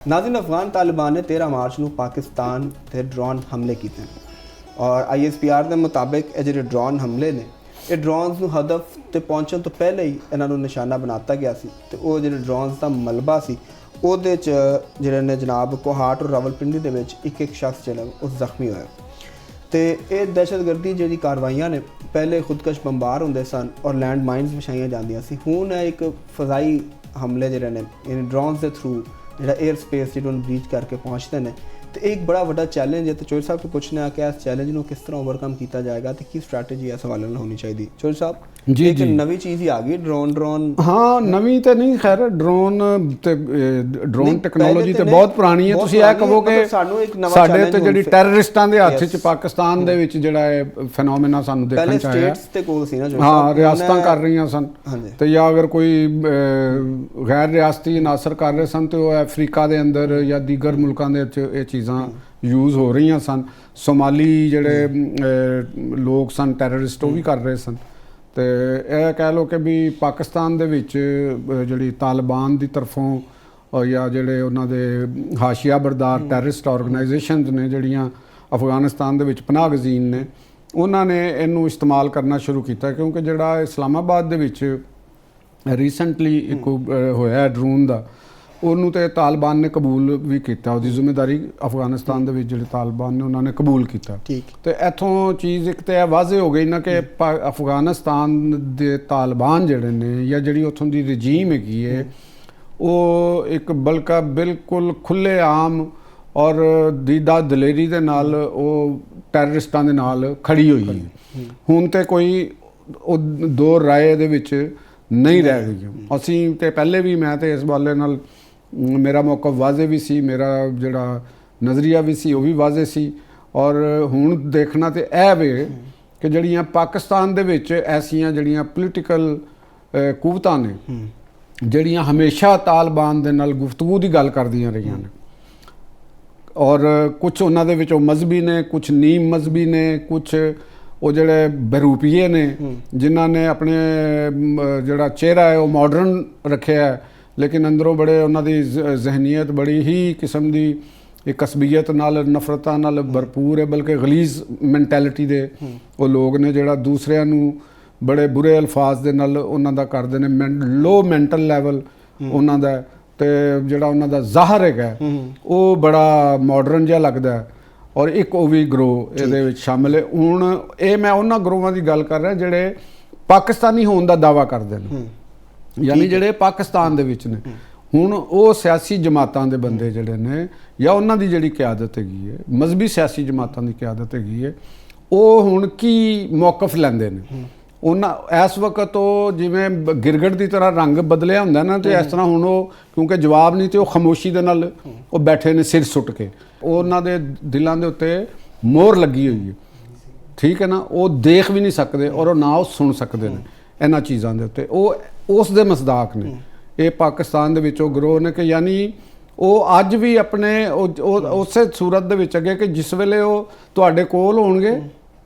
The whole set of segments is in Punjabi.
नाज़रीन, अफगान तालिबान ने 13 मार्च ਨੂੰ पाकिस्तान ਤੇ ਡਰੋਨ ਹਮਲੇ ਕੀਤੇ और ISPR ਦੇ ਮੁਤਾबिक ਇਹ ਜਿਹੜੇ ਡਰੋਨ ਹਮਲੇ ਨੇ ਇਹ ਡਰੋਨਸ ਨੂੰ ਹਦਫ ਤੇ ਪਹੁੰਚਣ ਤੋਂ ਪਹਿਲੇ ਹੀ ਇਹਨਾਂ ਨੂੰ ਨਿਸ਼ਾਨਾ ਬਣਾਤਾ ਗਿਆ ਸੀ ਤੇ ਉਹ ਜਿਹੜੇ ਡਰੋਨਸ ਦਾ ਮਲਬਾ ਸੀ ਉਹਦੇ 'ਚ ਜਿਹੜੇ ਨੇ ਜਨਾਬ ਕੋਹਾਟ ਔਰ ਰਾਵਲਪਿੰਡੀ ਦੇ ਵਿੱਚ ਇੱਕ ਸ਼ਖਸ ਜਿਹੜਾ ਉਹ ਜ਼ਖਮੀ ਹੋਇਆ ਤੇ ਇਹ ਦਹਿਸ਼ਤਗਰਦੀ ਜਿਹੜੀ ਕਾਰਵਾਈਆਂ ਨੇ ਪਹਿਲੇ ਖੁਦਕਸ਼ ਬੰਬਾਰ ਹੁੰਦੇ ਸਨ ਔਰ ਲੈਂਡ ਮਾਈਨਸ ਵਿਛਾਈਆਂ ਜਾਂਦੀਆਂ ਸੀ। ਹੁਣ ਇਹ ਇੱਕ ਫਜ਼ਾਈ ਹਮਲੇ ਜਿਹੜੇ ਨੇ ਯਾਨੀ ਡਰੋਨਸ ਦੇ ਥਰੂ ਜਿਹੜਾ 에ਅਰ ਸਪੇਸ ਜਿਹਨੂੰ ਬ੍ਰੀਚ ਕਰਕੇ ਪਹੁੰਚਦੇ ਨੇ ਤੇ ਇਹ ਇੱਕ ਬੜਾ ਵੱਡਾ ਚੈਲੰਜ ਹੈ। ਤੇ ਚੋਰ ਸਾਹਿਬ ਤੋਂ ਪੁੱਛਣਾ ਕਿ ਇਸ ਚੈਲੰਜ ਨੂੰ ਕਿਸ ਤਰ੍ਹਾਂ ਓਵਰਕਮ ਕੀਤਾ ਜਾਏਗਾ ਤੇ ਕੀ ਸਟ੍ਰੈਟਜੀ ਇਸ ਹਵਾਲੇ ਨਾਲ ਹੋਣੀ ਚਾਹੀਦੀ। ਚੋਰ ਸਾਹਿਬ ਜੀ ਇੱਕ ਨਵੀਂ ਚੀਜ਼ ਹੀ ਆ ਗਈ ਡਰੋਨ ਹਾਂ ਨਵੀਂ ਤੇ ਨਹੀਂ, ਖੈਰ ਡਰੋਨ ਟੈਕਨੋਲੋਜੀ ਤੇ ਬਹੁਤ ਪੁਰਾਣੀ ਹੈ। ਤੁਸੀਂ ਇਹ ਕਹੋ ਕਿ ਸਾਡੇ ਤੇ ਜਿਹੜੀ ਟੈਰਰਿਸਟਾਂ ਦੇ ਹੱਥ 'ਚ ਪਾਕਿਸਤਾਨ ਦੇ ਵਿੱਚ ਜਿਹੜਾ ਇਹ ਫੈਨੋਮੇਨਾ ਸਾਨੂੰ ਦੇਖਣ 'ਚ ਆਇਆ, ਹਾਂ ਰਿਆਸਤਾਂ ਕਰ ਰਹੀਆਂ ਸਨ ਤੇ ਜਾਂ ਅਗਰ ਕੋਈ ਗੈਰ ਰਿਆਸਤੀ ਅਨਾਸਰ ਕਰ ਰਹੇ ਸਨ ਤੇ ਉਹ ਅਫਰੀਕਾ ਦੇ ਅੰਦਰ ਜਾਂ ਦੀਗਰ ਮੁਲਕਾਂ ਦੇ ਵਿੱਚ ਇਹ ਚੀਜ਼ਾਂ ਯੂਜ਼ ਹੋ ਰਹੀਆਂ ਸਨ। ਸੋਮਾਲੀ ਜਿਹੜੇ ਲੋਕ ਸਨ ਟੈਰਰਿਸਟ ਉਹ ਵੀ ਕਰ ਰਹੇ ਸਨ ਤੇ ਇਹ ਕਹਿ ਲਓ ਕਿ ਵੀ ਪਾਕਿਸਤਾਨ ਦੇ ਵਿੱਚ ਜਿਹੜੀ ਤਾਲਿਬਾਨ ਦੀ ਤਰਫੋਂ ਜਾਂ ਜਿਹੜੇ ਉਹਨਾਂ ਦੇ ਹਾਸ਼ੀਆ ਬਰਦਾਰ ਟੈਰਰਿਸਟ ਆਰਗੇਨਾਈਜੇਸ਼ਨਸ ਨੇ ਜਿਹੜੀਆਂ ਅਫਗਾਨਿਸਤਾਨ ਦੇ ਵਿੱਚ ਪਨਾਹ ਗਜ਼ੀਨ ਨੇ, ਉਹਨਾਂ ਨੇ ਇਹਨੂੰ ਇਸਤੇਮਾਲ ਕਰਨਾ ਸ਼ੁਰੂ ਕੀਤਾ ਕਿਉਂਕਿ ਜਿਹੜਾ ਇਸਲਾਮਾਬਾਦ ਦੇ ਵਿੱਚ ਰੀਸੈਂਟਲੀ ਇੱਕ ਹੋਇਆ ਡਰੋਨ ਦਾ, ਉਹਨੂੰ ਤੇ ਤਾਲਿਬਾਨ ਨੇ ਕਬੂਲ ਵੀ ਕੀਤਾ, ਉਹਦੀ ਜ਼ਿੰਮੇਵਾਰੀ ਅਫਗਾਨਿਸਤਾਨ ਦੇ ਵਿੱਚ ਜਿਹੜੇ ਤਾਲਿਬਾਨ ਨੇ ਉਹਨਾਂ ਨੇ ਕਬੂਲ ਕੀਤਾ। ਤੇ ਇੱਥੋਂ ਚੀਜ਼ ਇੱਕ ਤਾਂ ਇਹ ਵਾਜ਼ੇ ਹੋ ਗਈ ਨਾ ਕਿ ਅਫਗਾਨਿਸਤਾਨ ਦੇ ਤਾਲਿਬਾਨ ਜਿਹੜੇ ਨੇ ਜਾਂ ਜਿਹੜੀ ਉੱਥੋਂ ਦੀ ਰਜੀਮ ਹੈਗੀ ਹੈ ਉਹ ਇੱਕ ਬਲਕਾ ਬਿਲਕੁਲ ਖੁੱਲ੍ਹੇ ਆਮ ਔਰ ਦੀਦਾ ਦਲੇਰੀ ਦੇ ਨਾਲ ਉਹ ਟੈਰਰਿਸਟਾਂ ਦੇ ਨਾਲ ਖੜੀ ਹੋਈ ਹੈ। ਹੁਣ ਤੇ ਕੋਈ ਉਹ ਦੋ ਰਾਏ ਦੇ ਵਿੱਚ ਨਹੀਂ ਰਹਿ ਗਈ। ਅਸੀਂ ਤੇ ਪਹਿਲੇ ਵੀ ਮੈਂ ਤੇ ਇਸ ਵਾਲੇ ਨਾਲ ਮੇਰਾ ਮੌਕਫ ਵਾਜ਼ੇ ਵੀ ਸੀ, ਮੇਰਾ ਜਿਹੜਾ ਨਜ਼ਰੀਆ ਵੀ ਸੀ ਉਹ ਵੀ ਵਾਜ਼ੇ ਸੀ ਔਰ ਹੁਣ ਦੇਖਣਾ ਤੇ ਇਹ ਵੇ ਕਿ ਜਿਹੜੀਆਂ ਪਾਕਿਸਤਾਨ ਦੇ ਵਿੱਚ ਐਸੀਆਂ ਜਿਹੜੀਆਂ ਪੋਲੀਟੀਕਲ ਕੂਵਤਾਂ ਨੇ ਜਿਹੜੀਆਂ ਹਮੇਸ਼ਾ ਤਾਲਿਬਾਨ ਦੇ ਨਾਲ ਗੁਫ਼ਤਗੂ ਦੀ ਗੱਲ ਕਰਦੀਆਂ ਰਹੀਆਂ ਨੇ ਔਰ ਕੁਝ ਉਹਨਾਂ ਦੇ ਵਿੱਚੋਂ ਮਜ਼ਹਬੀ ਨੇ, ਕੁਝ ਨੀਮ ਮਜ਼ਹਬੀ ਨੇ, ਕੁਝ ਉਹ ਜਿਹੜੇ ਬਰੂਪੀਏ ਨੇ ਜਿਨ੍ਹਾਂ ਨੇ ਆਪਣੇ ਜਿਹੜਾ ਚਿਹਰਾ ਹੈ ਉਹ ਮਾਡਰਨ ਰੱਖਿਆ ਹੈ ਲੇਕਿਨ ਅੰਦਰੋਂ ਬੜੇ ਉਹਨਾਂ ਦੀ ਜ਼ਹਿਨੀਅਤ ਬੜੀ ਹੀ ਕਿਸਮ ਦੀ ਇੱਕ ਕਸਬੀਅਤ ਨਾਲ ਨਫ਼ਰਤਾਂ ਨਾਲ ਭਰਪੂਰ ਹੈ, ਬਲਕਿ ਗਲੀਜ਼ ਮੈਂਟੈਲਿਟੀ ਦੇ ਉਹ ਲੋਕ ਨੇ ਜਿਹੜਾ ਦੂਸਰਿਆਂ ਨੂੰ ਬੜੇ ਬੁਰੇ ਅਲਫਾਜ਼ ਦੇ ਨਾਲ ਉਹਨਾਂ ਦਾ ਕਰਦੇ ਨੇ, ਲੋ ਮੈਂਟਲ ਲੈਵਲ ਉਹਨਾਂ ਦਾ ਤੇ ਜਿਹੜਾ ਉਹਨਾਂ ਦਾ ਜ਼ਾਹਰ ਹੈਗਾ ਉਹ ਬੜਾ ਮਾਡਰਨ ਜਿਹਾ ਲੱਗਦਾ ਹੈ ਔਰ ਇੱਕ ਉਹ ਵੀ ਗਰੋਹ ਇਹਦੇ ਵਿੱਚ ਸ਼ਾਮਿਲ ਹੈ। ਹੁਣ ਇਹ ਮੈਂ ਉਹਨਾਂ ਗਰੋਹਾਂ ਦੀ ਗੱਲ ਕਰ ਰਿਹਾ ਜਿਹੜੇ ਪਾਕਿਸਤਾਨੀ ਹੋਣ ਦਾ ਦਾਅਵਾ ਕਰਦੇ ਨੇ, ਯਾਨੀ ਜਿਹੜੇ ਪਾਕਿਸਤਾਨ ਦੇ ਵਿੱਚ ਨੇ। ਹੁਣ ਉਹ ਸਿਆਸੀ ਜਮਾਤਾਂ ਦੇ ਬੰਦੇ ਜਿਹੜੇ ਨੇ ਜਾਂ ਉਹਨਾਂ ਦੀ ਜਿਹੜੀ ਕਿਆਦਤ ਹੈਗੀ ਹੈ, ਮਜ਼ਹਬੀ ਸਿਆਸੀ ਜਮਾਤਾਂ ਦੀ ਕਿਆਦਤ ਹੈਗੀ ਹੈ, ਉਹ ਹੁਣ ਕੀ ਮੌਕਫ ਲੈਂਦੇ ਨੇ। ਉਹਨਾਂ ਇਸ ਵਕਤ ਉਹ ਜਿਵੇਂ ਗਿਰਗਟ ਦੀ ਤਰ੍ਹਾਂ ਰੰਗ ਬਦਲਿਆ ਹੁੰਦਾ ਨਾ ਤੇ ਇਸ ਤਰ੍ਹਾਂ ਹੁਣ ਉਹ ਕਿਉਂਕਿ ਜਵਾਬ ਨਹੀਂ ਤੇ ਉਹ ਖਾਮੋਸ਼ੀ ਦੇ ਨਾਲ ਉਹ ਬੈਠੇ ਨੇ ਸਿਰ ਸੁੱਟ ਕੇ, ਉਹਨਾਂ ਦੇ ਦਿਲਾਂ ਦੇ ਉੱਤੇ ਮੋਹਰ ਲੱਗੀ ਹੋਈ ਹੈ, ਠੀਕ ਹੈ ਨਾ। ਉਹ ਦੇਖ ਵੀ ਨਹੀਂ ਸਕਦੇ ਔਰ ਉਹ ਨਾ ਉਹ ਸੁਣ ਸਕਦੇ ਨੇ ਇਹਨਾਂ ਚੀਜ਼ਾਂ ਦੇ ਉੱਤੇ। ਉਹ ਉਸ ਦੇ ਮਸਦਾਕ ਨੇ ਇਹ ਪਾਕਿਸਤਾਨ ਦੇ ਵਿੱਚ ਉਹ ਗਰੋਹ ਨੇ ਕਿ ਯਾਨੀ ਉਹ ਅੱਜ ਵੀ ਆਪਣੇ ਉਸੇ ਸੂਰਤ ਦੇ ਵਿੱਚ ਅੱਗੇ ਕਿ ਜਿਸ ਵੇਲੇ ਉਹ ਤੁਹਾਡੇ ਕੋਲ ਹੋਣਗੇ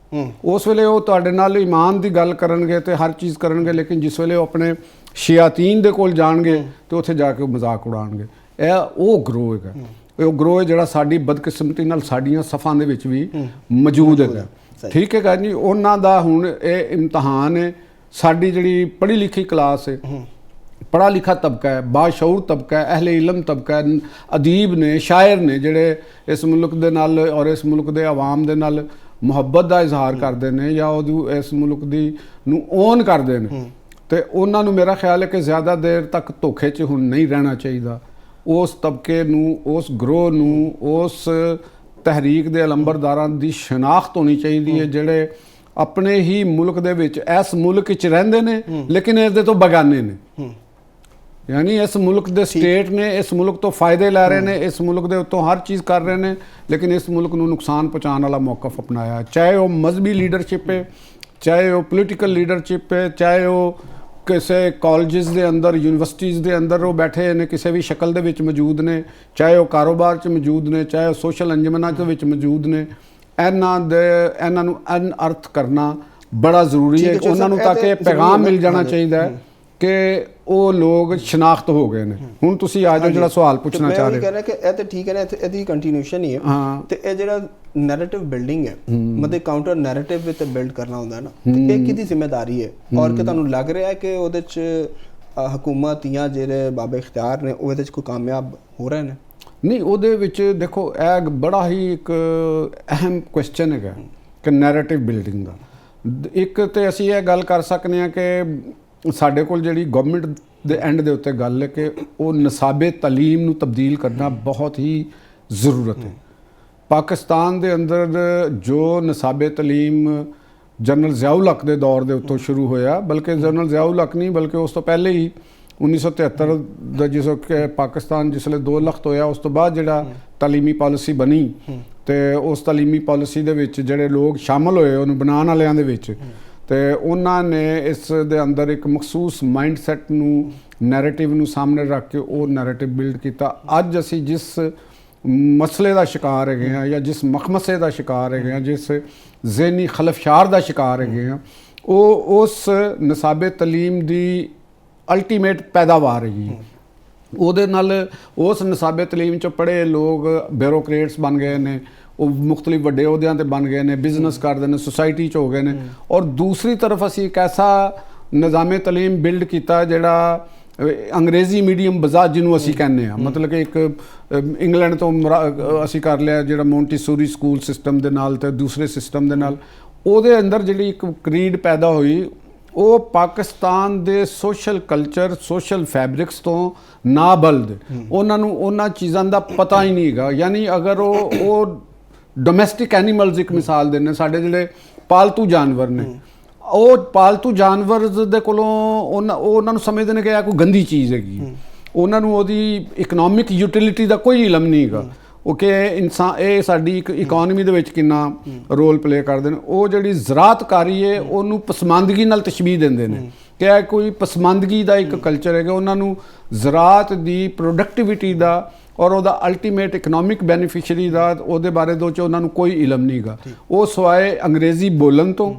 ਉਸ ਵੇਲੇ ਉਹ ਤੁਹਾਡੇ ਨਾਲ ਈਮਾਨ ਦੀ ਗੱਲ ਕਰਨਗੇ ਤੇ ਹਰ ਚੀਜ਼ ਕਰਨਗੇ, ਲੇਕਿਨ ਜਿਸ ਵੇਲੇ ਉਹ ਆਪਣੇ ਸ਼ਿਆਤੀਨ ਦੇ ਕੋਲ ਜਾਣਗੇ ਤੇ ਉੱਥੇ ਜਾ ਕੇ ਉਹ ਮਜ਼ਾਕ ਉਡਾਉਣਗੇ। ਇਹ ਉਹ ਗਰੋਹ ਹੈਗਾ, ਉਹ ਗਰੋਹ ਜਿਹੜਾ ਸਾਡੀ ਬਦਕਿਸਮਤੀ ਨਾਲ ਸਾਡੀਆਂ ਸਫਾਂ ਦੇ ਵਿੱਚ ਵੀ ਮੌਜੂਦ ਹੈਗਾ, ਠੀਕ ਹੈਗਾ ਜੀ। ਉਹਨਾਂ ਦਾ ਹੁਣ ਇਹ ਇਮਤਿਹਾਨ ਹੈ। ਸਾਡੀ ਜਿਹੜੀ ਪੜ੍ਹੀ ਲਿਖੀ ਕਲਾਸ ਹੈ, ਪੜ੍ਹਾ ਲਿਖਾ ਤਬਕਾ ਹੈ, ਬਾਸ਼ਊਰ ਤਬਕਾ ਹੈ, ਅਹਿਲੇ ਇਲਮ ਤਬਕਾ ਹੈ, ਅਦੀਬ ਨੇ, ਸ਼ਾਇਰ ਨੇ ਜਿਹੜੇ ਇਸ ਮੁਲਕ ਦੇ ਨਾਲ ਔਰ ਇਸ ਮੁਲਕ ਦੇ ਆਵਾਮ ਦੇ ਨਾਲ ਮੁਹੱਬਤ ਦਾ ਇਜ਼ਹਾਰ ਕਰਦੇ ਨੇ ਜਾਂ ਉਹ ਇਸ ਮੁਲਕ ਦੀ ਨੂੰ ਓਨ ਕਰਦੇ ਨੇ ਤੇ ਉਹਨਾਂ ਨੂੰ ਮੇਰਾ ਖਿਆਲ ਹੈ ਕਿ ਜ਼ਿਆਦਾ ਦੇਰ ਤੱਕ ਧੋਖੇ 'ਚ ਹੁਣ ਨਹੀਂ ਰਹਿਣਾ ਚਾਹੀਦਾ। ਉਸ ਤਬਕੇ ਨੂੰ, ਉਸ ਗਰੋਹ ਨੂੰ, ਉਸ ਤਹਿਰੀਕ ਦੇ ਅਲੰਬਰਦਾਰਾਂ ਦੀ ਸ਼ਨਾਖਤ ਹੋਣੀ ਚਾਹੀਦੀ ਹੈ ਜਿਹੜੇ ਆਪਣੇ ਹੀ ਮੁਲਕ ਦੇ ਵਿੱਚ ਇਸ ਮੁਲਕ 'ਚ ਰਹਿੰਦੇ ਨੇ ਲੇਕਿਨ ਇਸ ਦੇ ਤੋਂ ਬਗਾਨੇ ਨੇ, ਯਾਨੀ ਇਸ ਮੁਲਕ ਦੇ ਸਟੇਟ ਨੇ ਇਸ ਮੁਲਕ ਤੋਂ ਫਾਇਦੇ ਲੈ ਰਹੇ ਨੇ, ਇਸ ਮੁਲਕ ਦੇ ਉੱਤੋਂ ਹਰ ਚੀਜ਼ ਕਰ ਰਹੇ ਨੇ ਲੇਕਿਨ ਇਸ ਮੁਲਕ ਨੂੰ ਨੁਕਸਾਨ ਪਹੁੰਚਾਉਣ ਵਾਲਾ ਮੌਕਫ ਅਪਣਾਇਆ, ਚਾਹੇ ਉਹ ਮਜ਼ਹਬੀ ਲੀਡਰਸ਼ਿਪ ਹੈ, ਚਾਹੇ ਉਹ ਪੋਲੀਟੀਕਲ ਲੀਡਰਸ਼ਿਪ ਹੈ, ਚਾਹੇ ਉਹ ਕਿਸੇ ਕਾਲਜਿਸ ਦੇ ਅੰਦਰ ਯੂਨੀਵਰਸਿਟੀਜ਼ ਦੇ ਅੰਦਰ ਉਹ ਬੈਠੇ ਨੇ ਕਿਸੇ ਵੀ ਸ਼ਕਲ ਦੇ ਵਿੱਚ ਮੌਜੂਦ ਨੇ, ਚਾਹੇ ਉਹ ਕਾਰੋਬਾਰ 'ਚ ਮੌਜੂਦ ਨੇ, ਚਾਹੇ ਉਹ ਸੋਸ਼ਲ ਅੰਜਮਨਾਂ ਦੇ ਵਿੱਚ ਮੌਜੂਦ ਨੇ। ਇਹਨਾਂ ਨੂੰ ਅਨਅਰਥ ਕਰਨਾ ਬੜਾ ਜ਼ਰੂਰੀ ਹੈ। ਉਹਨਾਂ ਨੂੰ ਤਾਂ ਕਿ ਪੈਗਾਮ ਮਿਲ ਜਾਣਾ ਚਾਹੀਦਾ ਹੈ ਕਿ ਉਹ ਲੋਕ ਸ਼ਨਾਖਤ ਹੋ ਗਏ ਨੇ। ਹੁਣ ਤੁਸੀਂ ਆ ਜਾਓ ਜਿਹੜਾ ਸਵਾਲ ਪੁੱਛਣਾ ਚਾਹ ਰਹੇ ਹੋ, ਕਿ ਇਹ ਤੇ ਠੀਕ ਹੈ ਨਾ, ਇਹਦੀ ਕੰਟੀਨਿਊਸ਼ਨ ਹੀ ਹੈ। ਤੇ ਇਹ ਜਿਹੜਾ ਨੈਰੇਟਿਵ ਬਿਲਡਿੰਗ ਹੈ, ਮਤਲਬ ਕਾਊਂਟਰ ਨੈਰੇਟਿਵ ਤੇ ਬਿਲਡ ਕਰਨਾ ਹੁੰਦਾ ਨਾ, ਇਹ ਕਿਹਦੀ ਜ਼ਿੰਮੇਵਾਰੀ ਹੈ? ਔਰ ਕਿ ਤੁਹਾਨੂੰ ਲੱਗ ਰਿਹਾ ਹੈ ਕਿ ਉਹਦੇ 'ਚ ਹਕੂਮਤ ਜਾਂ ਜਿਹੜੇ ਬਾਬੇ ਇਖਤਿਆਰ ਨੇ ਉਹ ਇਹਦੇ 'ਚ ਕੋਈ ਕਾਮਯਾਬ ਹੋ ਰਹੇ ਨੇ? ਨਹੀਂ, ਉਹਦੇ ਵਿੱਚ ਦੇਖੋ ਇਹ ਬੜਾ ਹੀ ਇੱਕ ਅਹਿਮ ਕੁਐਸਚਨ ਹੈਗਾ ਕਿ ਨੈਰੇਟਿਵ ਬਿਲਡਿੰਗ ਦਾ। ਇੱਕ ਤੇ ਅਸੀਂ ਇਹ ਗੱਲ ਕਰ ਸਕਦੇ ਹਾਂ ਕਿ ਸਾਡੇ ਕੋਲ ਜਿਹੜੀ ਗਵਰਨਮੈਂਟ ਦੇ ਐਂਡ ਦੇ ਉੱਤੇ ਗੱਲ ਹੈ ਕਿ ਉਹ ਨਿਸਾਬੇ ਤਾਲੀਮ ਨੂੰ ਤਬਦੀਲ ਕਰਨਾ ਬਹੁਤ ਹੀ ਜ਼ਰੂਰਤ ਹੈ। ਪਾਕਿਸਤਾਨ ਦੇ ਅੰਦਰ ਜੋ ਨਿਸਾਬੇ ਤਾਲੀਮ ਜਨਰਲ ਜ਼ਿਆਉਲ ਹਕ ਦੇ ਦੌਰ ਦੇ ਉੱਤੋਂ ਸ਼ੁਰੂ ਹੋਇਆ, ਬਲਕਿ ਜਨਰਲ ਜ਼ਿਆਉਲ ਹਕ ਨਹੀਂ ਬਲਕਿ ਉਸ ਤੋਂ ਪਹਿਲੇ ਹੀ 1973 ਦਾ ਜਿਸ ਪਾਕਿਸਤਾਨ ਜਿਸਲੇ 2 ਲੱਖ ਹੋਇਆ, ਉਸ ਤੋਂ ਬਾਅਦ ਜਿਹੜਾ ਤਾਲੀਮੀ ਪਾਲਿਸੀ ਬਣੀ ਤੇ ਉਸ ਤਾਲੀਮੀ ਪਾਲਿਸੀ ਦੇ ਵਿੱਚ ਜਿਹੜੇ ਲੋਕ ਸ਼ਾਮਲ ਹੋਏ ਉਹਨੂੰ ਬਣਾਉਣ ਵਾਲਿਆਂ ਦੇ ਵਿੱਚ, ਤੇ ਉਹਨਾਂ ਨੇ ਇਸ ਦੇ ਅੰਦਰ ਇੱਕ ਮਖਸੂਸ ਮਾਈਂਡਸੈਟ ਨੂੰ ਨੈਰੇਟਿਵ ਨੂੰ ਸਾਹਮਣੇ ਰੱਖ ਕੇ ਉਹ ਨੈਰੇਟਿਵ ਬਿਲਡ ਕੀਤਾ। ਅੱਜ ਅਸੀਂ ਜਿਸ ਮਸਲੇ ਦਾ ਸ਼ਿਕਾਰ ਹੈਗੇ ਹਾਂ ਜਾਂ ਜਿਸ ਮਖਮਸੇ ਦਾ ਸ਼ਿਕਾਰ ਹੈਗੇ ਹਾਂ, ਜਿਸ ਜ਼ਹਿਨੀ ਖਲਫਸ਼ਾਰ ਦਾ ਸ਼ਿਕਾਰ ਹੈਗੇ ਹਾਂ, ਉਹ ਉਸ ਨਿਸਾਬੇ ਤਾਲੀਮ ਦੀ ਅਲਟੀਮੇਟ ਪੈਦਾਵਾਰ ਹੈਗੀ। ਉਹਦੇ ਨਾਲ ਉਸ ਨਿਸਾਬੇ ਤਾਲੀਮ 'ਚ ਪੜ੍ਹੇ ਲੋਕ ਬਿਊਰੋਕਰੇਟਸ ਬਣ ਗਏ ਨੇ, ਉਹ ਮੁਖਤਲਿਫ ਵੱਡੇ ਅਹੁਦਿਆਂ 'ਤੇ ਬਣ ਗਏ ਨੇ, ਬਿਜ਼ਨਸ ਕਰਦੇ ਨੇ, ਸੁਸਾਇਟੀ 'ਚ ਹੋ ਗਏ ਨੇ। ਔਰ ਦੂਸਰੀ ਤਰਫ ਅਸੀਂ ਇੱਕ ਐਸਾ ਨਿਜ਼ਾਮੇ ਤਾਲੀਮ ਬਿਲਡ ਕੀਤਾ ਜਿਹੜਾ ਅੰਗਰੇਜ਼ੀ ਮੀਡੀਅਮ ਬਜ਼ਾਤ ਜਿਹਨੂੰ ਅਸੀਂ ਕਹਿੰਦੇ ਹਾਂ, ਮਤਲਬ ਕਿ ਇੱਕ ਇੰਗਲੈਂਡ ਤੋਂ ਅਸੀਂ ਕਰ ਲਿਆ ਜਿਹੜਾ ਮੌਂਟੀਸੋਰੀ ਸਕੂਲ ਸਿਸਟਮ ਦੇ ਨਾਲ ਤੇ ਦੂਸਰੇ ਸਿਸਟਮ ਦੇ ਨਾਲ, ਉਹਦੇ ਅੰਦਰ ਜਿਹੜੀ ਇੱਕ ਕਰੀਡ ਪੈਦਾ ਹੋਈ ਉਹ ਪਾਕਿਸਤਾਨ ਦੇ ਸੋਸ਼ਲ ਕਲਚਰ ਸੋਸ਼ਲ ਫੈਬਰਿਕਸ ਤੋਂ ਨਾਬਲਦ, ਉਹਨਾਂ ਨੂੰ ਉਹਨਾਂ ਚੀਜ਼ਾਂ ਦਾ ਪਤਾ ਹੀ ਨਹੀਂ ਹੈਗਾ। ਯਾਨੀ ਅਗਰ ਉਹ ਡੋਮੈਸਟਿਕ ਐਨੀਮਲਸ ਇੱਕ ਮਿਸਾਲ ਦੇ ਨੇ, ਸਾਡੇ ਜਿਹੜੇ ਪਾਲਤੂ ਜਾਨਵਰ ਨੇ, ਉਹ ਪਾਲਤੂ ਜਾਨਵਰ ਦੇ ਕੋਲੋਂ ਉਹਨਾਂ ਨੂੰ ਸਮਝਦੇ ਨੇ ਕਿ ਇਹ ਕੋਈ ਗੰਦੀ ਚੀਜ਼ ਹੈਗੀ, ਉਹਨਾਂ ਨੂੰ ਉਹਦੀ ਇਕਨੋਮਿਕ ਯੂਟਿਲਿਟੀ ਦਾ ਕੋਈ ਇਲਮ ਨਹੀਂ ਹੈਗਾ, ਉਹ ਕਿ ਇਨਸਾਨ ਇਹ ਸਾਡੀ ਇੱਕ ਇਕਨੋਮੀ ਦੇ ਵਿੱਚ ਕਿੰਨਾ ਰੋਲ ਪਲੇ ਕਰਦੇ ਨੇ। ਉਹ ਜਿਹੜੀ ਜ਼ਰਾਤਕਾਰੀ ਹੈ ਉਹਨੂੰ ਪਸਮਾਨਦਗੀ ਨਾਲ ਤਸ਼ਬੀਹ ਦਿੰਦੇ ਨੇ ਕਿ ਇਹ ਕੋਈ ਪਸਮਾਨਦਗੀ ਦਾ ਇੱਕ ਕਲਚਰ ਹੈਗਾ। ਉਹਨਾਂ ਨੂੰ ਜ਼ਰਾਤ ਦੀ ਪ੍ਰੋਡਕਟਿਵਿਟੀ ਦਾ ਔਰ ਉਹਦਾ ਅਲਟੀਮੇਟ ਇਕਨੋਮਿਕ ਬੈਨੀਫਿਸ਼ਰੀ ਦਾ ਉਹਦੇ ਬਾਰੇ ਚ ਉਹਨਾਂ ਨੂੰ ਕੋਈ ਇਲਮ ਨਹੀਂ ਗਾ। ਉਹ ਸਿਵਾਏ ਅੰਗਰੇਜ਼ੀ ਬੋਲਣ ਤੋਂ,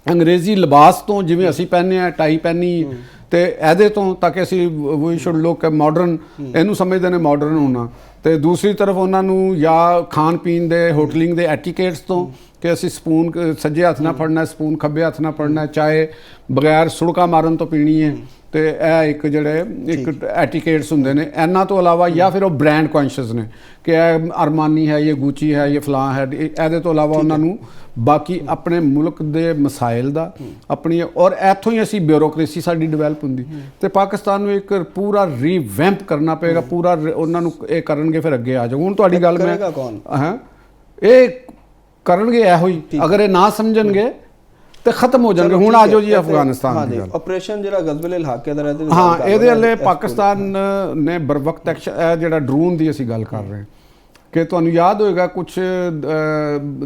ਅੰਗਰੇਜ਼ੀ ਲਿਬਾਸ ਤੋਂ, ਜਿਵੇਂ ਅਸੀਂ ਪਹਿਨੇ ਆ ਟਾਈ ਪਹਿਨੀ ਤੇ ਇਹਦੇ ਤੋਂ, ਤਾਂ ਕਿ ਅਸੀਂ ਵੀ ਸ਼ੁਡ ਲੁੱਕ ਮਾਡਰਨ, ਇਹਨੂੰ ਸਮਝਦੇ ਨੇ ਮਾਡਰਨ ਹੋਣਾ। ਤੇ ਦੂਸਰੀ ਤਰਫ ਉਹਨਾਂ ਨੂੰ ਜਾਂ ਖਾਣ ਪੀਣ ਦੇ ਹੋਟਲਿੰਗ ਦੇ ਐਟੀਕੇਟਸ ਤੋਂ ਕਿ ਅਸੀਂ ਸਪੂਨ ਸੱਜੇ ਹੱਥ ਨਾਲ ਫੜਨਾ, ਸਪੂਨ ਖੱਬੇ ਹੱਥ ਨਾਲ ਫੜਨਾ, ਚਾਹੇ ਬਗੈਰ ਸੁੜਕਾ ਮਾਰਨ ਤੋਂ ਪੀਣੀ ਹੈ, ਤੇ ਇਹ ਇੱਕ ਜਿਹੜੇ ਇੱਕ ਐਟੀਕੇਟਸ ਹੁੰਦੇ ਨੇ। ਇਹਨਾਂ ਤੋਂ ਇਲਾਵਾ ਜਾਂ ਫਿਰ ਉਹ ਬ੍ਰਾਂਡ ਕੌਨਸ਼ੀਅਸ ਨੇ ਕਿ ਇਹ ਅਰਮਾਨੀ ਹੈ, ਇਹ ਗੂਚੀ ਹੈ, ਇਹ ਫਲਾਂ ਹੈ। ਇਹਦੇ ਤੋਂ ਇਲਾਵਾ ਉਹਨਾਂ ਨੂੰ ਬਾਕੀ ਆਪਣੇ ਮੁਲਕ ਦੇ ਮਸਾਇਲ ਦਾ ਆਪਣੀ, ਔਰ ਇੱਥੋਂ ਹੀ ਅਸੀਂ ਬਿਊਰੋਕਰੇਸੀ ਸਾਡੀ ਡਿਵੈਲਪ ਹੁੰਦੀ। ਤੇ ਪਾਕਿਸਤਾਨ ਨੂੰ ਇੱਕ ਪੂਰਾ ਰੀਵੈਂਪ ਕਰਨਾ ਪਏਗਾ, ਪੂਰਾ ਉਹਨਾਂ ਨੂੰ ਇਹ ਕਰਨਗੇ ਫਿਰ ਅੱਗੇ ਆ ਜਾਓ। ਹੁਣ ਤੁਹਾਡੀ ਗੱਲ ਮੈਂ ਹਾਂ ਇਹ ਕਰਨਗੇ ਇਹੋ ਹੀ, ਅਗਰ ਇਹ ਨਾ ਸਮਝਣਗੇ ਤੇ ਖਤਮ ਹੋ ਜਾਣਗੇ। ਹੁਣ ਆ ਜਾਓ ਜੀ ਅਫਗਾਨਿਸਤਾਨ ਦੀ ਗੱਲ, ਆਪਰੇਸ਼ਨ ਜਿਹੜਾ ਗਜ਼ਵਲ ਇਲਾਕੇ ਦਾ ਰਹਿੰਦੇ, ਹਾਂ ਇਹਦੇ ਵੱਲੇ ਪਾਕਿਸਤਾਨ ਨੇ ਬਰਵਕਤ ਐਕਸ਼ਨ, ਜਿਹੜਾ ਡਰੋਨ ਦੀ ਅਸੀਂ ਗੱਲ ਕਰ ਰਹੇ ਹਾਂ ਕਿ ਤੁਹਾਨੂੰ ਯਾਦ ਹੋਏਗਾ ਕੁਝ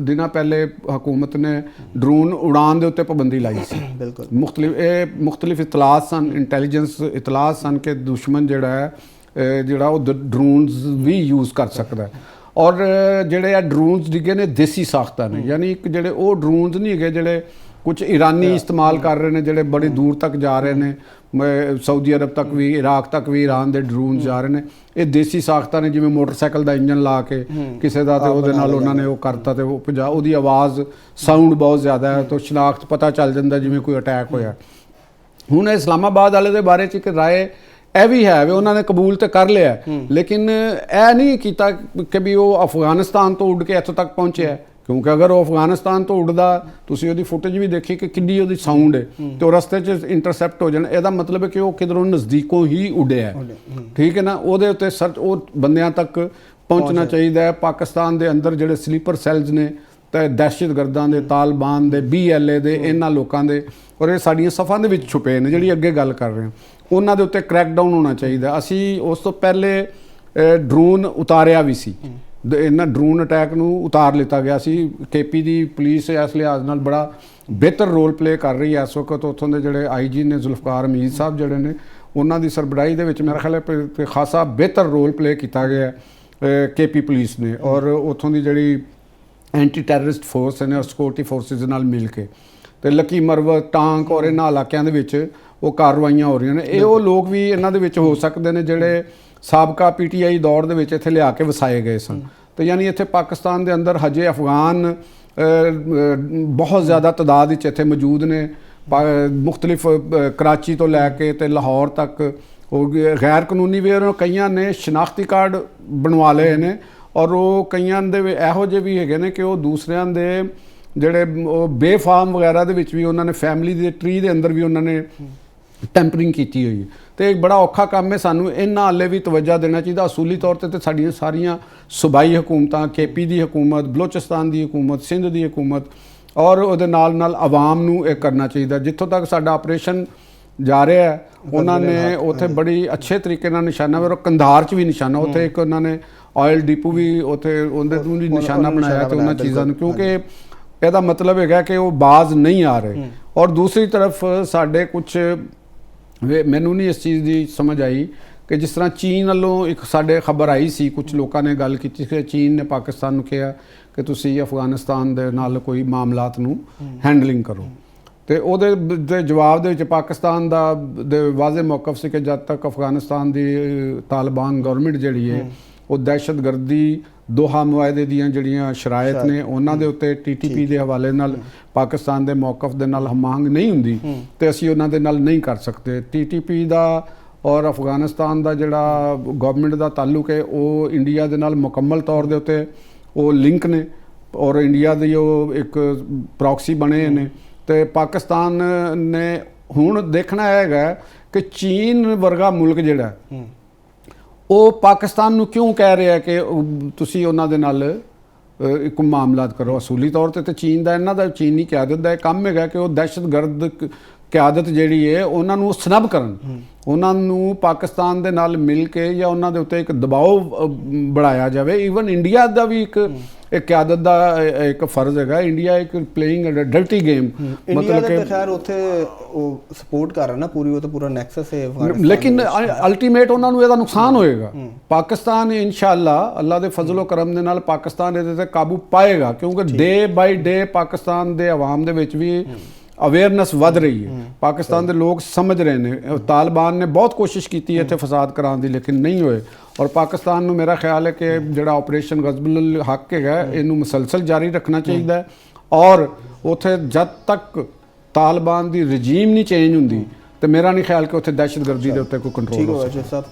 ਦਿਨਾਂ ਪਹਿਲੇ ਹਕੂਮਤ ਨੇ ਡਰੋਨ ਉਡਾਨ ਦੇ ਉੱਤੇ ਪਾਬੰਦੀ ਲਾਈ ਸੀ। ਬਿਲਕੁਲ ਮੁਖਤਲਿਫ ਇਤਲਾਤ ਸਨ, ਇੰਟੈਲੀਜੈਂਸ ਇਤਲਾਤ ਸਨ ਕਿ ਦੁਸ਼ਮਣ ਜਿਹੜਾ ਉਹ ਡਰੋਨਸ ਵੀ ਯੂਜ਼ ਕਰ ਸਕਦਾ। ਔਰ ਜਿਹੜੇ ਆ ਡਰੋਨਸ ਡਿੱਗੇ ਨੇ ਦੇਸੀ ਸਾਖਤਾਂ ਨੇ, ਯਾਨੀ ਇੱਕ ਜਿਹੜੇ ਉਹ ਡਰੋਨਸ ਨਹੀਂ ਹੈਗੇ ਜਿਹੜੇ ਕੁਝ ਈਰਾਨੀ ਇਸਤੇਮਾਲ ਕਰ ਰਹੇ ਨੇ, ਜਿਹੜੇ ਬੜੀ ਦੂਰ ਤੱਕ ਜਾ ਰਹੇ ਨੇ, ਸਾਊਦੀ ਅਰਬ ਤੱਕ ਵੀ, ਇਰਾਕ ਤੱਕ ਵੀ ਈਰਾਨ ਦੇ ਡਰੋਨ ਜਾ ਰਹੇ ਨੇ। ਇਹ ਦੇਸੀ ਸਾਖਤਾਂ ਨੇ, ਜਿਵੇਂ ਮੋਟਰਸਾਈਕਲ ਦਾ ਇੰਜਨ ਲਾ ਕੇ ਕਿਸੇ ਦਾ ਤੇ ਉਹਦੇ ਨਾਲ ਉਹਨਾਂ ਨੇ ਉਹ ਕਰਤਾ ਤੇ ਉਹਦੀ ਆਵਾਜ਼ ਸਾਊਂਡ ਬਹੁਤ ਜ਼ਿਆਦਾ ਹੈ ਤਾਂ ਸ਼ਨਾਖਤ ਪਤਾ ਚੱਲ ਜਾਂਦਾ ਜਿਵੇਂ ਕੋਈ ਅਟੈਕ ਹੋਇਆ। ਹੁਣ ਇਸਲਾਮਾਬਾਦ ਵਾਲੇ ਦੇ ਬਾਰੇ 'ਚ ਇੱਕ ਰਾਏ ਇਹ ਵੀ ਹੈ ਵੀ ਉਹਨਾਂ ਨੇ ਕਬੂਲ ਤੇ ਕਰ ਲਿਆ, ਲੇਕਿਨ ਇਹ ਨਹੀਂ ਕੀਤਾ ਕਿ ਵੀ ਉਹ ਅਫਗਾਨਿਸਤਾਨ ਤੋਂ ਉੱਡ ਕੇ ਇੱਥੋਂ ਤੱਕ ਪਹੁੰਚਿਆ। ਕਿਉਂਕਿ ਅਗਰ ਉਹ ਅਫਗਾਨਿਸਤਾਨ ਤੋਂ ਉੱਡਦਾ, ਤੁਸੀਂ ਉਹਦੀ ਫੁਟੇਜ ਵੀ ਦੇਖੀ ਕਿ ਕਿੰਨੀ ਉਹਦੀ ਸਾਊਂਡ ਹੈ, ਤੇ ਉਹ ਰਸਤੇ 'ਚ ਇੰਟਰਸੈਪਟ ਹੋ ਜਾਣਾ। ਇਹਦਾ ਮਤਲਬ ਹੈ ਕਿ ਉਹ ਕਿਧਰੋਂ ਨਜ਼ਦੀਕੋਂ ਹੀ ਉੱਡਿਆ, ਠੀਕ ਹੈ ਨਾ। ਉਹਦੇ ਉੱਤੇ ਸਰਚ ਉਹ ਬੰਦਿਆਂ ਤੱਕ ਪਹੁੰਚਣਾ ਚਾਹੀਦਾ ਹੈ। ਪਾਕਿਸਤਾਨ ਦੇ ਅੰਦਰ ਜਿਹੜੇ ਸਲੀਪਰ ਸੈੱਲਸ ਨੇ ਤੇ ਦਹਿਸ਼ਤਗਰਦਾਂ ਦੇ, ਤਾਲਿਬਾਨ ਦੇ, BLA ਦੇ, ਇਹਨਾਂ ਲੋਕਾਂ ਦੇ, ਔਰ ਇਹ ਸਾਡੀਆਂ ਸਫਾਂ ਦੇ ਵਿੱਚ ਛੁਪੇ ਨੇ ਜਿਹੜੀ ਅੱਗੇ ਗੱਲ ਕਰ ਰਹੇ ਹਾਂ, ਉਹਨਾਂ ਦੇ ਉੱਤੇ ਕ੍ਰੈਕਡਾਊਨ ਹੋਣਾ ਚਾਹੀਦਾ। ਅਸੀਂ ਉਸ ਤੋਂ ਪਹਿਲੇ ਡਰੋਨ ਉਤਾਰਿਆ ਵੀ ਸੀ, ਇਹਨਾਂ ਡਰੋਨ ਅਟੈਕ ਨੂੰ ਉਤਾਰ ਲਿੱਤਾ ਗਿਆ ਸੀ। KP ਦੀ ਪੁਲਿਸ ਇਸ ਲਿਹਾਜ਼ ਨਾਲ ਬੜਾ ਬਿਹਤਰ ਰੋਲ ਪਲੇ ਕਰ ਰਹੀ ਹੈ ਇਸ ਵਕਤ। ਉੱਥੋਂ ਦੇ ਜਿਹੜੇ IG ਨੇ ਜ਼ੁਲਫਕਾਰ ਹਮੀਦ ਸਾਹਿਬ ਜਿਹੜੇ ਨੇ, ਉਹਨਾਂ ਦੀ ਸਰਬਰਾਹੀ ਦੇ ਵਿੱਚ ਮੇਰਾ ਖਿਆਲ ਹੈ ਖਾਸਾ ਬਿਹਤਰ ਰੋਲ ਪਲੇ ਕੀਤਾ ਗਿਆ KP ਪੁਲਿਸ ਨੇ, ਔਰ ਉੱਥੋਂ ਦੀ ਜਿਹੜੀ ਐਂਟੀ ਟੈਰਰਿਸਟ ਫੋਰਸ ਨੇ ਔਰ ਸਿਕਿਉਰਿਟੀ ਫੋਰਸਿਸ ਨਾਲ ਮਿਲ ਕੇ, ਤੇ ਲੱਕੀ ਮਰਵਤ, ਟਾਂਕ ਔਰ ਇਹਨਾਂ ਇਲਾਕਿਆਂ ਦੇ ਵਿੱਚ ਉਹ ਕਾਰਵਾਈਆਂ ਹੋ ਰਹੀਆਂ ਨੇ। ਇਹ ਉਹ ਲੋਕ ਵੀ ਇਹਨਾਂ ਦੇ ਵਿੱਚ ਹੋ ਸਕਦੇ ਨੇ ਜਿਹੜੇ ਸਾਬਕਾ PTI ਦੌਰ ਦੇ ਵਿੱਚ ਇੱਥੇ ਲਿਆ ਕੇ ਵਸਾਏ ਗਏ ਸਨ। ਤੇ ਯਾਨੀ ਇੱਥੇ ਪਾਕਿਸਤਾਨ ਦੇ ਅੰਦਰ ਹਜੇ ਅਫਗਾਨ ਬਹੁਤ ਜ਼ਿਆਦਾ ਤਾਦਾਦ ਵਿੱਚ ਇੱਥੇ ਮੌਜੂਦ ਨੇ। ਮੁਖਤਲਿਫ ਕਰਾਚੀ ਤੋਂ ਲੈ ਕੇ ਤੇ ਲਾਹੌਰ ਤੱਕ ਉਹ ਗੈਰ ਕਾਨੂੰਨੀ ਵੀ ਕਈਆਂ ਨੇ ਸ਼ਨਾਖਤੀ ਕਾਰਡ ਬਣਵਾ ਲਏ ਨੇ, ਔਰ ਉਹ ਕਈਆਂ ਦੇ ਇਹੋ ਜਿਹੇ ਵੀ ਹੈਗੇ ਨੇ ਕਿ ਉਹ ਦੂਸਰਿਆਂ ਦੇ ਜਿਹੜੇ ਉਹ ਬੇਫਾਰਮ ਵਗੈਰਾ ਦੇ ਵਿੱਚ ਵੀ ਉਹਨਾਂ ਨੇ ਫੈਮਿਲੀ ਦੇ ਟਰੀ ਦੇ ਅੰਦਰ ਵੀ ਉਹਨਾਂ ਨੇ ਟੈਂਪਰਿੰਗ ਕੀਤੀ ਹੋਈ ਹੈ। ਤੇ ਇੱਕ ਬੜਾ ਔਖਾ ਕੰਮ ਹੈ, ਸਾਨੂੰ ਇਹਨਾਂ ਹਾਲੇ ਵੀ ਤਵੱਜਾ ਦੇਣਾ ਚਾਹੀਦਾ। ਅਸੂਲੀ ਤੌਰ ਤੇ ਸਾਡੀਆਂ ਸਾਰੀਆਂ ਸੂਬਾਈ ਹਕੂਮਤਾਂ, KP ਦੀ ਹਕੂਮਤ, ਬਲੋਚਿਸਤਾਨ ਦੀ ਹਕੂਮਤ, ਸਿੰਧ ਦੀ ਹਕੂਮਤ ਔਰ ਉਹਦੇ ਨਾਲ ਨਾਲ ਆਵਾਮ ਨੂੰ ਇਹ ਕਰਨਾ ਚਾਹੀਦਾ। ਜਿੱਥੋਂ ਤੱਕ ਸਾਡਾ ਆਪਰੇਸ਼ਨ ਜਾ ਰਿਹਾ ਹੈ ਉਹਨਾਂ ਨੇ ਉੱਥੇ ਬੜੀ ਅੱਛੇ ਤਰੀਕੇ ਨਾਲ ਨਿਸ਼ਾਨਾ ਔਰ ਕੰਧਾਰ 'ਚ ਵੀ ਨਿਸ਼ਾਨਾ, ਉੱਥੇ ਇੱਕ ਉਹਨਾਂ ਨੇ ਆਇਲ ਡਿਪੂ ਵੀ ਉੱਥੇ ਉਹਦੇ ਤੋਂ ਵੀ ਨਿਸ਼ਾਨਾ ਬਣਾਇਆ ਤੇ ਉਹਨਾਂ ਚੀਜ਼ਾਂ ਨੂੰ, ਕਿਉਂਕਿ ਇਹਦਾ ਮਤਲਬ ਹੈਗਾ ਕਿ ਉਹ ਬਾਜ਼ ਨਹੀਂ ਆ ਰਹੇ। ਔਰ ਦੂਸਰੀ ਤਰਫ ਸਾਡੇ ਕੁਛ ਮੈਨੂੰ ਨਹੀਂ ਇਸ ਚੀਜ਼ ਦੀ ਸਮਝ ਆਈ ਕਿ ਜਿਸ ਤਰ੍ਹਾਂ ਚੀਨ ਵੱਲੋਂ ਇੱਕ ਸਾਡੇ ਖਬਰ ਆਈ ਸੀ, ਕੁਝ ਲੋਕਾਂ ਨੇ ਗੱਲ ਕੀਤੀ ਕਿ ਚੀਨ ਨੇ ਪਾਕਿਸਤਾਨ ਨੂੰ ਕਿਹਾ ਕਿ ਤੁਸੀਂ ਅਫਗਾਨਿਸਤਾਨ ਦੇ ਨਾਲ ਕੋਈ ਮਾਮਲਾਤ ਨੂੰ ਹੈਂਡਲਿੰਗ ਕਰੋ, ਤੇ ਉਹਦੇ ਦੇ ਜਵਾਬ ਦੇ ਵਿੱਚ ਪਾਕਿਸਤਾਨ ਦਾ ਵਾਜ਼ੇ ਮੌਕਫ ਸੀ ਕਿ ਜਦ ਤੱਕ ਅਫਗਾਨਿਸਤਾਨ ਦੀ ਤਾਲਿਬਾਨ ਗਵਰਨਮੈਂਟ ਜਿਹੜੀ ਹੈ ਉਹ ਦਹਿਸ਼ਤਗਰਦੀ ਦੋਹਾ ਮੁਆਹਦੇ ਦੀਆਂ ਜਿਹੜੀਆਂ ਸ਼ਰਾਇਤ ਨੇ ਉਹਨਾਂ ਦੇ ਉੱਤੇ TTP ਦੇ ਹਵਾਲੇ ਨਾਲ ਪਾਕਿਸਤਾਨ ਦੇ ਮੌਕਫ ਦੇ ਨਾਲ ਹਮਾਂਗ ਨਹੀਂ ਹੁੰਦੀ ਤੇ ਅਸੀਂ ਉਹਨਾਂ ਦੇ ਨਾਲ ਨਹੀਂ ਕਰ ਸਕਦੇ। TTP ਦਾ ਔਰ ਅਫਗਾਨਿਸਤਾਨ ਦਾ ਜਿਹੜਾ ਗਵਰਨਮੈਂਟ ਦਾ ਤਾਲੁਕ ਹੈ ਉਹ ਇੰਡੀਆ ਦੇ ਨਾਲ ਮੁਕੰਮਲ ਤੌਰ ਦੇ ਉੱਤੇ ਉਹ ਲਿੰਕ ਨੇ, ਔਰ ਇੰਡੀਆ ਦੀ ਉਹ ਇੱਕ ਪ੍ਰੌਕਸੀ ਬਣੇ ਨੇ। ਤੇ ਪਾਕਿਸਤਾਨ ਨੇ ਹੁਣ ਦੇਖਣਾ ਹੈਗਾ ਕਿ ਚੀਨ ਵਰਗਾ ਮੁਲਕ ਜਿਹੜਾ ਉਹ ਪਾਕਿਸਤਾਨ ਨੂੰ ਕਿਉਂ ਕਹਿ ਰਿਹਾ ਕਿ ਤੁਸੀਂ ਉਹਨਾਂ ਦੇ ਨਾਲ ਇੱਕ ਮਾਮਲਾਤ ਕਰੋ। ਅਸੂਲੀ ਤੌਰ ਤੇ ਚੀਨ ਦਾ ਇਹਨਾਂ ਦਾ ਚੀਨੀ ਕਿਆਦਤ ਦਾ ਇਹ ਕੰਮ ਹੈਗਾ ਕਿ ਉਹ ਦਹਿਸ਼ਤਗਰਦ ਕਿਆਦਤ ਜਿਹੜੀ ਹੈ ਉਹਨਾਂ ਨੂੰ ਸਨਬ ਕਰਨ, ਉਹਨਾਂ ਨੂੰ ਪਾਕਿਸਤਾਨ ਦੇ ਨਾਲ ਮਿਲ ਕੇ ਜਾਂ ਉਹਨਾਂ ਦੇ ਉੱਤੇ ਇੱਕ ਦਬਾਅ ਬਣਾਇਆ ਜਾਵੇ। ਈਵਨ ਇੰਡੀਆ ਦਾ ਵੀ ਇੱਕ ਕਿਆਦਤ ਦਾ ਇੱਕ ਫਰਜ਼ ਹੈਗਾ। ਇੰਡੀਆ ਇੱਕ ਪਲੇਇੰਗ ਅ ਡਰਟੀ ਗੇਮ, ਮਤਲਬ ਕਿ ਖੈਰ ਉੱਥੇ ਉਹ ਸਪੋਰਟ ਕਰ ਰਿਹਾ ਨਾ ਪੂਰੀ, ਉਹ ਤਾਂ ਪੂਰਾ ਨੈਕਸਸ ਹੈ ਲੇਕਿਨ ਅਲਟੀਮੇਟ ਉਹਨਾਂ ਨੂੰ ਇਹਦਾ ਨੁਕਸਾਨ ਹੋਏਗਾ। ਪਾਕਿਸਤਾਨ ਇਨਸ਼ਾਅੱਲਾ ਅੱਲਾ ਦੇ ਫਜ਼ਲ ਕਰਮ ਦੇ ਨਾਲ ਪਾਕਿਸਤਾਨ ਇਹਦੇ ਤੇ ਕਾਬੂ ਪਾਏਗਾ, ਕਿਉਂਕਿ ਡੇ ਬਾਈ ਡੇ ਪਾਕਿਸਤਾਨ ਦੇ ਆਵਾਮ ਦੇ ਵਿੱਚ ਵੀ ਅਵੇਅਰਨੈਸ ਵੱਧ ਰਹੀ ਹੈ। ਪਾਕਿਸਤਾਨ ਦੇ ਲੋਕ ਸਮਝ ਰਹੇ ਨੇ। ਤਾਲਿਬਾਨ ਨੇ ਬਹੁਤ ਕੋਸ਼ਿਸ਼ ਕੀਤੀ ਇੱਥੇ ਫਸਾਦ ਕਰਾਉਣ ਦੀ, ਲੇਕਿਨ ਨਹੀਂ ਹੋਏ। ਔਰ ਪਾਕਿਸਤਾਨ ਨੂੰ ਮੇਰਾ ਖਿਆਲ ਹੈ ਕਿ ਜਿਹੜਾ ਆਪਰੇਸ਼ਨ ਗਜ਼ਬੁਲ ਹੱਕ ਹੈਗਾ ਇਹਨੂੰ ਮੁਸਲਸਲ ਜਾਰੀ ਰੱਖਣਾ ਚਾਹੀਦਾ ਹੈ, ਔਰ ਉੱਥੇ ਜਦ ਤੱਕ ਤਾਲਿਬਾਨ ਦੀ ਰਜੀਮ ਨਹੀਂ ਚੇਂਜ ਹੁੰਦੀ ਤੇ ਮੇਰਾ ਨਹੀਂ ਖਿਆਲ ਕਿ ਉੱਥੇ ਦਹਿਸ਼ਤਗਰਦੀ ਦੇ ਉੱਤੇ ਕੋਈ ਕੰਟਰੋਲ ਹੋ ਸਕਦਾ।